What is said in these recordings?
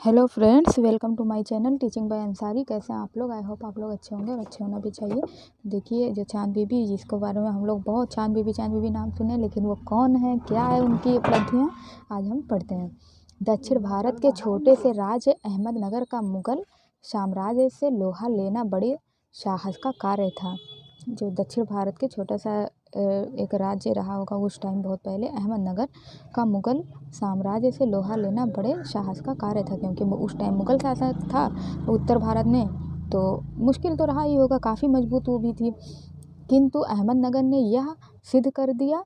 Hello friends, welcome to my channel teaching by Ansari. कैसे हैं आप लोग? आई होप आप लोग अच्छे होंगे और अच्छे होना भी चाहिए। देखिए, जो चांद बीबी, जिसके बारे में हम लोग बहुत चांद बीबी नाम सुने, लेकिन वो कौन है, क्या है उनकी उपलब्धियाँ, आज हम पढ़ते हैं। दक्षिण भारत के छोटे से राज्य अहमदनगर का मुगल साम्राज्य से लोहा लेना बड़े साहस का कार्य था। जो दक्षिण भारत के छोटा सा एक राज्य रहा होगा उस टाइम, बहुत पहले, अहमदनगर का मुगल साम्राज्य से लोहा लेना बड़े साहस का कार्य था, क्योंकि उस टाइम मुगल शासक था उत्तर भारत में, तो मुश्किल तो रहा ही होगा, काफ़ी मजबूत वो भी थी। किंतु अहमदनगर ने यह सिद्ध कर दिया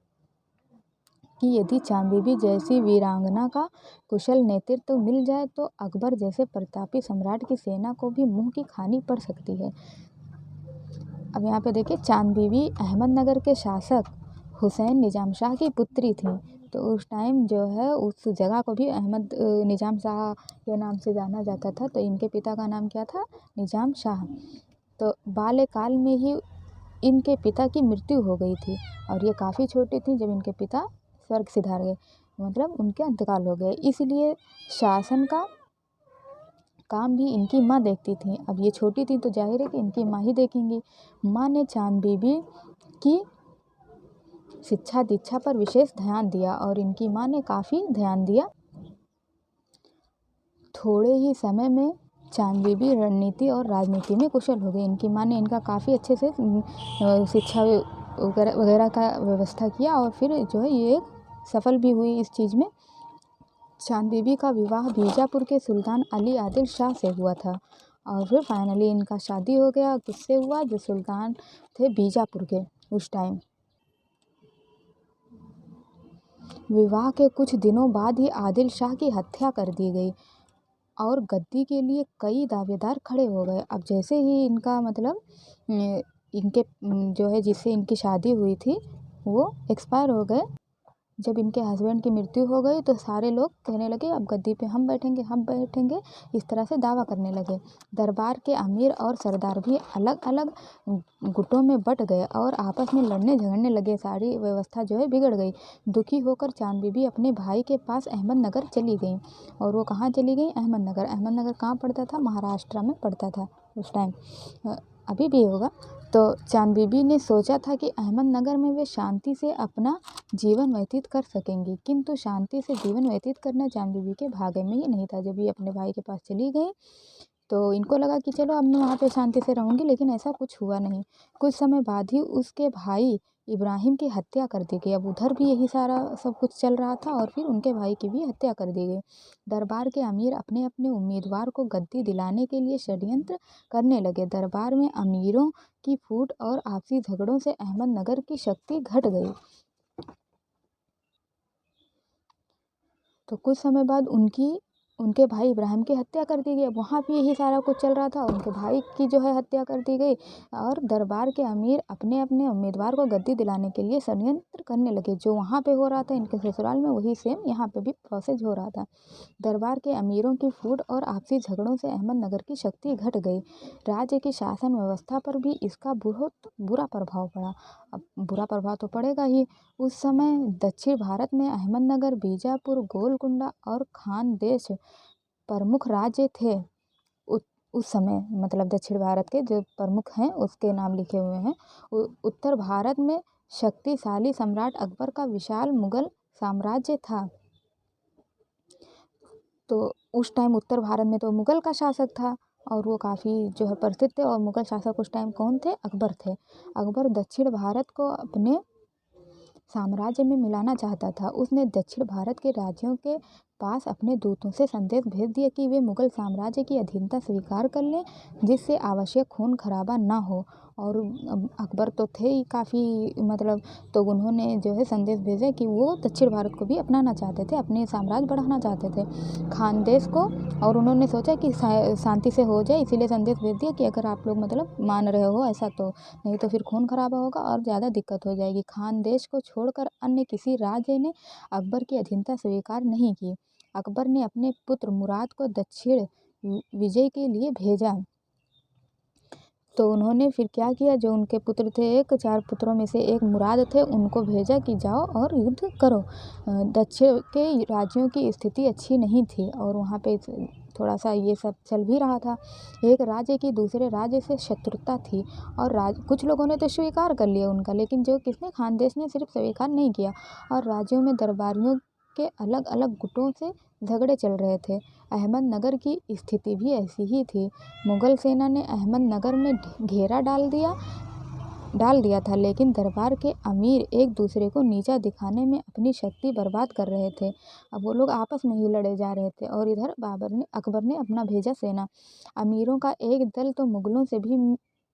कि यदि चांद बीबी जैसी वीरांगना का कुशल नेतृत्व मिल जाए तो अकबर जैसे प्रतापी सम्राट की सेना को भी मुंह की खानी पड़ सकती है। अब यहाँ पे देखिए, चांद बीबी अहमदनगर के शासक हुसैन निजाम शाह की पुत्री थी। तो उस टाइम जो है उस जगह को भी अहमद निजाम शाह के नाम से जाना जाता था। तो इनके पिता का नाम क्या था? निजाम शाह। तो बाल्यकाल में ही इनके पिता की मृत्यु हो गई थी और ये काफ़ी छोटी थी जब इनके पिता स्वर्ग सिधार गए, मतलब उनके इंतकाल हो गए। इसलिए शासन का काम भी इनकी माँ देखती थी। अब ये छोटी थी तो जाहिर है कि इनकी माँ ही देखेंगी। माँ ने चांद बीबी की शिक्षा दीक्षा पर विशेष ध्यान दिया और इनकी माँ ने काफ़ी ध्यान दिया। थोड़े ही समय में चांद बीबी रणनीति और राजनीति में कुशल हो गई। इनकी माँ ने इनका काफ़ी अच्छे से शिक्षा वगैरह का व्यवस्था किया और फिर जो है ये सफल भी हुई इस चीज़ में। चांद बीबी का विवाह बीजापुर के सुल्तान अली आदिल शाह से हुआ था और फिर फाइनली इनका शादी हो गया। किससे हुआ? जो सुल्तान थे बीजापुर के उस टाइम। विवाह के कुछ दिनों बाद ही आदिल शाह की हत्या कर दी गई और गद्दी के लिए कई दावेदार खड़े हो गए। अब जैसे ही इनका मतलब इनके जो है जिससे इनकी शादी हुई थी वो एक्सपायर हो गए। जब इनके हस्बैंड की मृत्यु हो गई तो सारे लोग कहने लगे अब गद्दी पे हम बैठेंगे, इस तरह से दावा करने लगे। दरबार के अमीर और सरदार भी अलग अलग गुटों में बट गए और आपस में लड़ने झगड़ने लगे। सारी व्यवस्था जो है बिगड़ गई। दुखी होकर चांद बीबी अपने भाई के पास अहमदनगर चली गई। और वो कहाँ चली गई? अहमदनगर। अहमदनगर कहाँ पड़ता था? महाराष्ट्र में पड़ता था उस टाइम, अभी भी होगा। तो चांद बीबी ने सोचा था कि अहमदनगर में वे शांति से अपना जीवन व्यतीत कर सकेंगी, किंतु शांति से जीवन व्यतीत करना चांद बीबी के भाग्य में ही नहीं था। जब ये अपने भाई के पास चली गई तो इनको लगा कि चलो अब मैं वहाँ पे शांति से रहूँगी, लेकिन ऐसा कुछ हुआ नहीं। कुछ समय बाद ही उसके भाई इब्राहिम की हत्या कर दी गई। अब उधर भी यही सारा सब कुछ चल रहा था और फिर उनके भाई की भी हत्या कर दी गई। दरबार के अमीर अपने अपने उम्मीदवार को गद्दी दिलाने के लिए षड्यंत्र करने लगे। दरबार में अमीरों की फूट और आपसी झगड़ों से अहमदनगर की शक्ति घट गई। तो कुछ समय बाद उनके भाई इब्राहिम की हत्या कर दी गई। वहाँ भी यही सारा कुछ चल रहा था, उनके भाई की जो है हत्या कर दी गई और दरबार के अमीर अपने अपने उम्मीदवार को गद्दी दिलाने के लिए षड्यंत्र करने लगे। जो वहाँ पे हो रहा था इनके ससुराल में, वही सेम यहाँ पे भी प्रोसेस हो रहा था। दरबार के अमीरों की फूट और आपसी झगड़ों से अहमदनगर की शक्ति घट गई। राज्य की शासन व्यवस्था पर भी इसका बहुत बुरा प्रभाव पड़ा। अब बुरा प्रभाव तो पड़ेगा ही। उस समय दक्षिण भारत में अहमदनगर, बीजापुर, गोलकुंडा और खानदेश प्रमुख राज्य थे। उस समय मतलब दक्षिण भारत के जो प्रमुख हैं उसके नाम लिखे हुए हैं। उत्तर भारत में शक्तिशाली सम्राट अकबर का विशाल मुगल साम्राज्य था। तो उस टाइम उत्तर भारत में तो मुगल का शासक था और वो काफ़ी जो है प्रसिद्ध थे। और मुगल शासक उस टाइम कौन थे? अकबर थे। अकबर दक्षिण भारत को अपने साम्राज्य में मिलाना चाहता था। उसने दक्षिण भारत के राज्यों के पास अपने दूतों से संदेश भेज दिया कि वे मुगल साम्राज्य की अधीनता स्वीकार कर लें, जिससे आवश्यक खून खराबा ना हो। और अकबर तो थे ही काफ़ी मतलब, तो उन्होंने जो है संदेश भेजा कि वो दक्षिण भारत को भी अपनाना चाहते थे, अपने साम्राज्य बढ़ाना चाहते थे, खानदेश को। और उन्होंने सोचा कि शांति से हो जाए, इसीलिए संदेश भेज दिया कि अगर आप लोग मतलब मान रहे हो ऐसा तो, नहीं तो फिर खून खराबा होगा और ज़्यादा दिक्कत हो जाएगी। खानदेश को छोड़कर अन्य किसी राज्य ने अकबर की अधीनता स्वीकार नहीं की। अकबर ने अपने पुत्र मुराद को दक्षिण विजय के लिए भेजा। तो उन्होंने फिर क्या किया? जो उनके पुत्र थे, 4 पुत्रों में से एक मुराद थे, उनको भेजा कि जाओ और युद्ध करो। दक्षिण के राज्यों की स्थिति अच्छी नहीं थी और वहाँ पे थोड़ा सा ये सब चल भी रहा था। एक राज्य की दूसरे राज्य से शत्रुता थी और कुछ लोगों ने तो स्वीकार कर लिया उनका, लेकिन जो किसने, खानदेश ने सिर्फ स्वीकार नहीं किया। और राज्यों में दरबारियों के अलग अलग गुटों से झगड़े चल रहे थे। अहमदनगर की स्थिति भी ऐसी ही थी। मुगल सेना ने अहमदनगर में घेरा डाल दिया था, लेकिन दरबार के अमीर एक दूसरे को नीचा दिखाने में अपनी शक्ति बर्बाद कर रहे थे। अब वो लोग आपस में ही लड़े जा रहे थे और इधर अकबर ने अपना भेजा सेना। अमीरों का एक दल तो मुगलों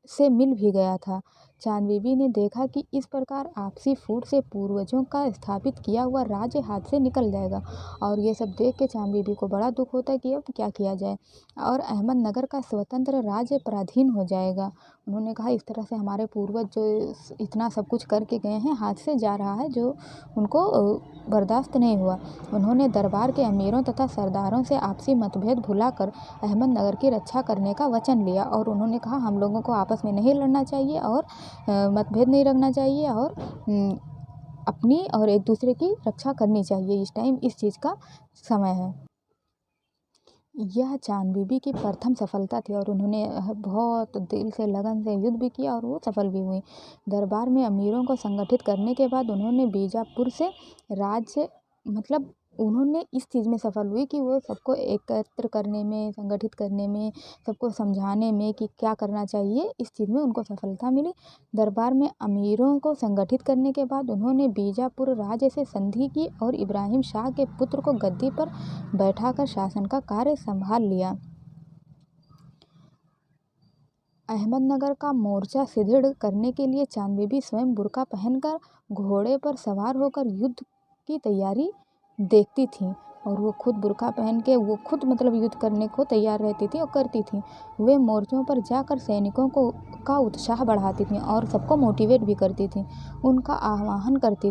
से मिल भी गया था। चांद बीबी ने देखा कि इस प्रकार आपसी फूट से पूर्वजों का स्थापित किया हुआ राज्य हाथ से निकल जाएगा। और ये सब देख के चांद बीबी को बड़ा दुख होता है कि अब क्या किया जाए, और अहमदनगर का स्वतंत्र राज्य पराधीन हो जाएगा। उन्होंने कहा इस तरह से हमारे पूर्वज जो इतना सब कुछ करके गए हैं हाथ से जा रहा है, जो उनको बर्दाश्त नहीं हुआ। उन्होंने दरबार के अमीरों तथा सरदारों से आपसी मतभेद भुलाकर अहमदनगर की रक्षा करने का वचन लिया और उन्होंने कहा हम लोगों को आपस में नहीं लड़ना चाहिए और मतभेद नहीं रखना चाहिए और अपनी और एक दूसरे की रक्षा करनी चाहिए। इस टाइम इस चीज़ का समय है। यह चांद बीबी की प्रथम सफलता थी और उन्होंने बहुत दिल से लगन से युद्ध भी किया और वो सफल भी हुई। दरबार में अमीरों को संगठित करने के बाद उन्होंने बीजापुर से राज्य उन्होंने इस चीज़ में सफल हुई कि वो सबको एकत्र करने में, संगठित करने में, सबको समझाने में कि क्या करना चाहिए, इस चीज़ में उनको सफलता मिली। दरबार में अमीरों को संगठित करने के बाद उन्होंने बीजापुर राज्य से संधि की और इब्राहिम शाह के पुत्र को गद्दी पर बैठाकर शासन का कार्य संभाल लिया। अहमदनगर का मोर्चा सुदृढ़ करने के लिए चांद बीबी स्वयं बुर्का पहनकर घोड़े पर सवार होकर युद्ध की तैयारी देखती थी और वो खुद बुर्का पहन के वो खुद युद्ध करने को तैयार रहती थी और करती थी। वे मोर्चों पर जाकर सैनिकों का उत्साह बढ़ाती थी और सबको मोटिवेट भी करती थी। उनका आह्वान करती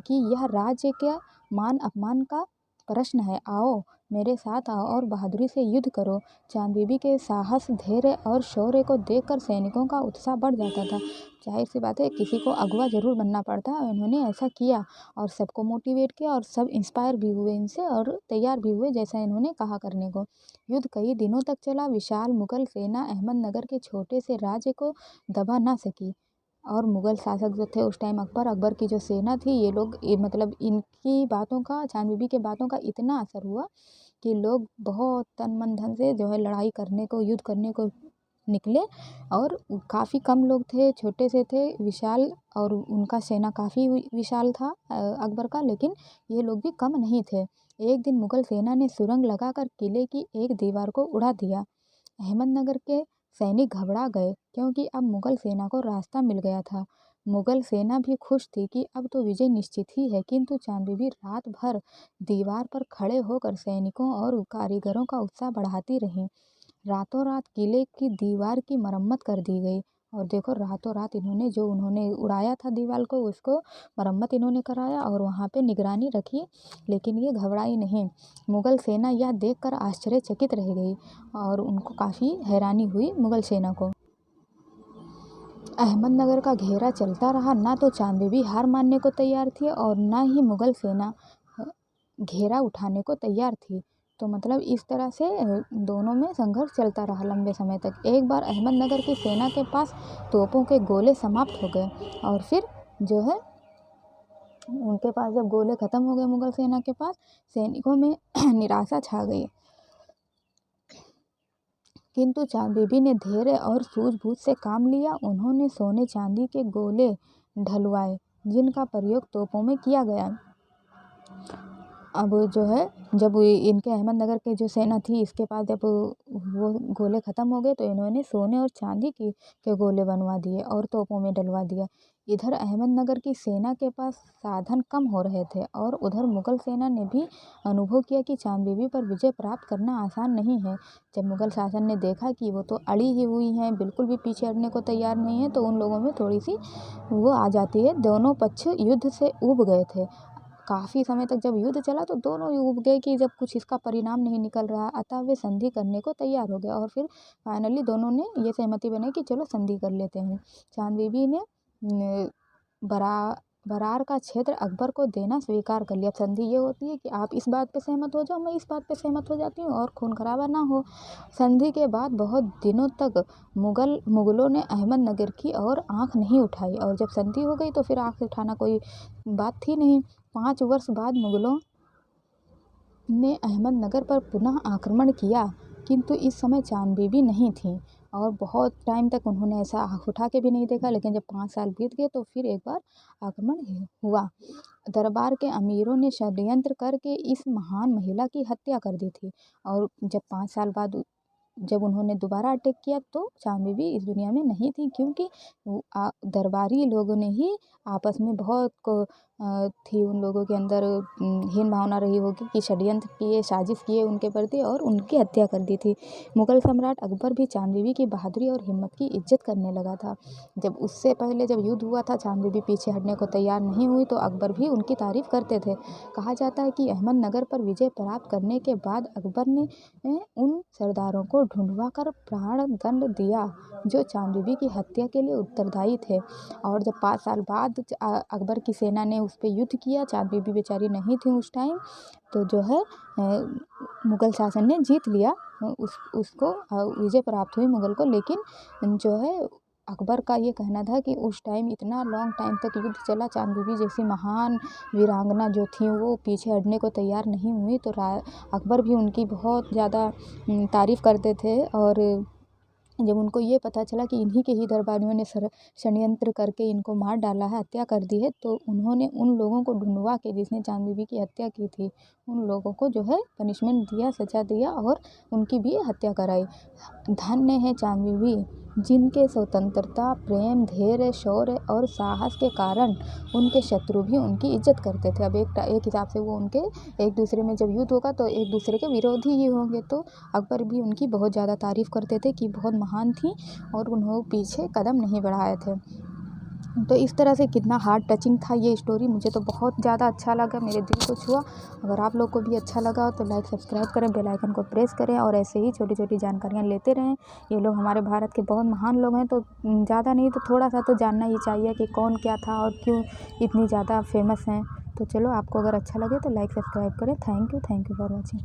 कि यह राज्य के मान अपमान का प्रश्न है, आओ मेरे साथ आओ और बहादुरी से युद्ध करो। चांद बीबी के साहस, धैर्य और शौर्य को देखकर सैनिकों का उत्साह बढ़ जाता था। जाहिर सी बात है, किसी को अगुआ ज़रूर बनना पड़ता है। उन्होंने ऐसा किया और सबको मोटिवेट किया और सब इंस्पायर भी हुए इनसे और तैयार भी हुए जैसा इन्होंने कहा करने को। युद्ध कई दिनों तक चला। विशाल मुगल सेना अहमदनगर के छोटे से राज्य को दबा ना सकी और मुगल शासक जो थे उस टाइम अकबर की जो सेना थी, ये लोग इनकी बातों का, चांद बीबी के बातों का इतना असर हुआ कि लोग बहुत तन मन धन से जो है लड़ाई करने को, युद्ध करने को निकले। और काफ़ी कम लोग थे, छोटे से थे, विशाल, और उनका सेना काफ़ी विशाल था अकबर का, लेकिन ये लोग भी कम नहीं थे। एक दिन मुगल सेना ने सुरंग लगाकर किले की एक दीवार को उड़ा दिया। अहमदनगर के सैनिक घबरा गए क्योंकि अब मुगल सेना को रास्ता मिल गया था। मुगल सेना भी खुश थी कि अब तो विजय निश्चित ही है, किंतु चांद बीबी रात भर दीवार पर खड़े होकर सैनिकों और कारीगरों का उत्साह बढ़ाती रहीं। रातों रात किले की दीवार की मरम्मत कर दी गई और देखो रातों रात उन्होंने उड़ाया था दीवार को, उसको मरम्मत इन्होंने कराया और वहाँ पे निगरानी रखी, लेकिन ये घबराई नहीं। मुगल सेना यह देखकर आश्चर्यचकित रह गई और उनको काफ़ी हैरानी हुई मुगल सेना को। अहमदनगर का घेरा चलता रहा। ना तो चांद बीबी हार मानने को तैयार थी और ना ही मुगल सेना घेरा उठाने को तैयार थी। तो इस तरह से दोनों में संघर्ष चलता रहा लंबे समय तक। एक बार अहमदनगर की सेना के पास तोपों के गोले समाप्त हो गए और फिर जो है उनके पास जब गोले ख़त्म हो गए मुगल सेना के पास, सैनिकों में निराशा छा गई। किंतु चांद बीबी ने धैर्य और सूझबूझ से काम लिया। उन्होंने सोने चांदी के गोले ढलवाए जिनका प्रयोग तोपों में किया गया। अब जो है जब इनके अहमदनगर के जो सेना थी, इसके पास जब वो गोले ख़त्म हो गए तो इन्होंने सोने और चांदी के गोले बनवा दिए और तोपों में डलवा दिया। इधर अहमदनगर की सेना के पास साधन कम हो रहे थे और उधर मुगल सेना ने भी अनुभव किया कि चांद बीबी पर विजय प्राप्त करना आसान नहीं है। जब मुगल शासन ने देखा कि वो तो अड़ी ही हुई हैं, बिल्कुल भी पीछे हटने को तैयार नहीं है, तो उन लोगों में थोड़ी सी वो आ जाती है। दोनों पक्ष युद्ध से ऊब गए थे। काफ़ी समय तक जब युद्ध चला तो दोनों ऊब गए कि जब कुछ इसका परिणाम नहीं निकल रहा, अतः वे संधि करने को तैयार हो गए और फिर फाइनली दोनों ने ये सहमति बनाई कि चलो संधि कर लेते हैं। चांद बीबी ने बरार का क्षेत्र अकबर को देना स्वीकार कर लिया। संधि ये होती है कि आप इस बात पे सहमत हो जाओ, मैं इस बात पे सहमत हो जाती हूँ और खून खराबा ना हो। संधि के बाद बहुत दिनों तक मुगलों ने अहमदनगर की और आंख नहीं उठाई, और जब संधि हो गई तो फिर आंख उठाना कोई बात थी नहीं। 5 वर्ष बाद मुगलों ने अहमदनगर पर पुनः आक्रमण किया, किंतु इस समय चांद बीबी नहीं थी और बहुत टाइम तक उन्होंने ऐसा आँख उठा के भी नहीं देखा। लेकिन जब 5 साल बीत गए तो फिर एक बार आक्रमण हुआ। दरबार के अमीरों ने षड्यंत्र करके इस महान महिला की हत्या कर दी थी, और जब 5 साल बाद जब उन्होंने दोबारा अटैक किया तो चांद बीबी इस दुनिया में नहीं थी, क्योंकि दरबारी लोगों ने ही आपस में बहुत थी उन लोगों के अंदर हीन भावना रही होगी कि षड्यंत्र किए, साजिश किए उनके प्रति और उनकी हत्या कर दी थी। मुगल सम्राट अकबर भी चांद बीबी की बहादुरी और हिम्मत की इज्जत करने लगा था। जब उससे पहले जब युद्ध हुआ था, चांद बीबी पीछे हटने को तैयार नहीं हुई तो अकबर भी उनकी तारीफ करते थे। कहा जाता है कि अहमदनगर पर विजय प्राप्त करने के बाद अकबर ने उन सरदारों को ढूंढवा कर प्राण दंड दिया जो चांद बीबी की हत्या के लिए उत्तरदायी थे। और जब 5 साल बाद अकबर की सेना ने उस पर युद्ध किया, चांद बीबी बेचारी नहीं थी उस टाइम, तो जो है मुगल शासन ने जीत लिया, उसको विजय प्राप्त हुई मुगल को। लेकिन जो है अकबर का ये कहना था कि उस टाइम इतना लॉन्ग टाइम तक युद्ध चला, चांद बीबी जैसी महान वीरांगना जो थी वो पीछे हटने को तैयार नहीं हुई, तो अकबर भी उनकी बहुत ज़्यादा तारीफ़ करते थे। और जब उनको ये पता चला कि इन्हीं के ही दरबारियों ने षड्यंत्र करके इनको मार डाला है, हत्या कर दी है, तो उन्होंने उन लोगों को ढूंढवा के जिसने चांद बीबी की हत्या की थी उन लोगों को जो है पनिशमेंट दिया, सजा दिया और उनकी भी हत्या कराई। धन्य है चांद बीबी जिनके स्वतंत्रता, प्रेम, धैर्य, शौर्य और साहस के कारण उनके शत्रु भी उनकी इज्जत करते थे। अब एक हिसाब से वो उनके एक दूसरे में जब युद्ध होगा तो एक दूसरे के विरोधी ही होंगे, तो अकबर भी उनकी बहुत ज़्यादा तारीफ़ करते थे कि बहुत महान थी और उन्होंने पीछे कदम नहीं बढ़ाए थे। तो इस तरह से कितना हार्ट टचिंग था ये स्टोरी, मुझे तो बहुत ज़्यादा अच्छा लगा, मेरे दिल को छुआ। अगर आप लोग को भी अच्छा लगा हो तो लाइक सब्सक्राइब करें, बेल आइकन को प्रेस करें और ऐसे ही छोटी छोटी जानकारियाँ लेते रहें। ये लोग हमारे भारत के बहुत महान लोग हैं, तो ज़्यादा नहीं तो थोड़ा सा तो जानना ही चाहिए कि कौन क्या था और क्यों इतनी ज़्यादा फेमस हैं। तो चलो, आपको अगर अच्छा लगे तो लाइक सब्सक्राइब करें। Thank you for watching.